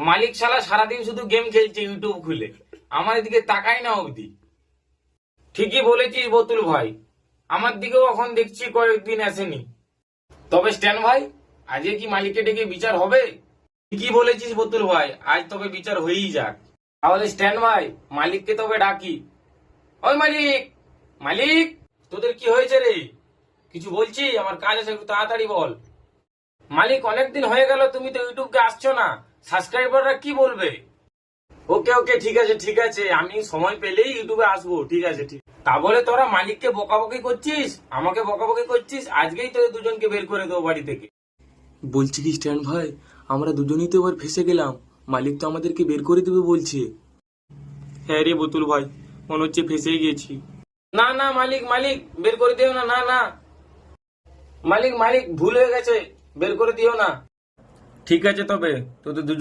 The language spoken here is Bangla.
মালিক শালা সারাদিন শুধু গেম খেলছে ইউটিউব খুলে, আমার দিকে তাকাই না অবধি। ঠিকই বলেছিস বতুল ভাই, আমার দিকেও এখন দেখছি কয়েকদিন আসেনি। তবে স্ট্যান্ড ভাই, আজকে কি মালিককে ডেকে বিচার হবে? ঠিকই বলেছিস বতুল ভাই, আজ তবে বিচার হয়েই যাক। তাহলে স্ট্যান্ড ভাই, মালিককে তবে ডাকি। ওই মালিক, মালিক, তোদের কি হয়েছে রে? কিছু বলছি, আমার কাজ আছে, একটু তাড়াতাড়ি বল। মালিক, অনেকদিন হয়ে গেল, তুমি তো ইউটিউবকে আসছো না, সাবস্ক্রাইবাররা কি বলবে? ওকে ওকে, ঠিক আছে ঠিক আছে, আমি সময় পেলেই ইউটিউবে আসবো, ঠিক আছে ঠিক। তা বলে তোরা মালিককে বকাবকি করছিস, আমাকে বকাবকি করছিস? আজকেই তোদের দুজনকে বের করে দেবো বাড়ি থেকে। বলছি কি স্ট্যান্ড ভাই, আমরা দুজনেই তো এবার ফেসে গেলাম। মালিক তো আমাদেরকে বের করে দেবে বলছে। হ্যাঁ রে বতুল ভাই, মনে হচ্ছে ফেসেই গেছি। না না মালিক, মালিক বের করে দিও না, না না মালিক, মালিক ভুল হয়ে গেছে, বের করে দিও না। ঠিক আছে তবে তোদের দুজন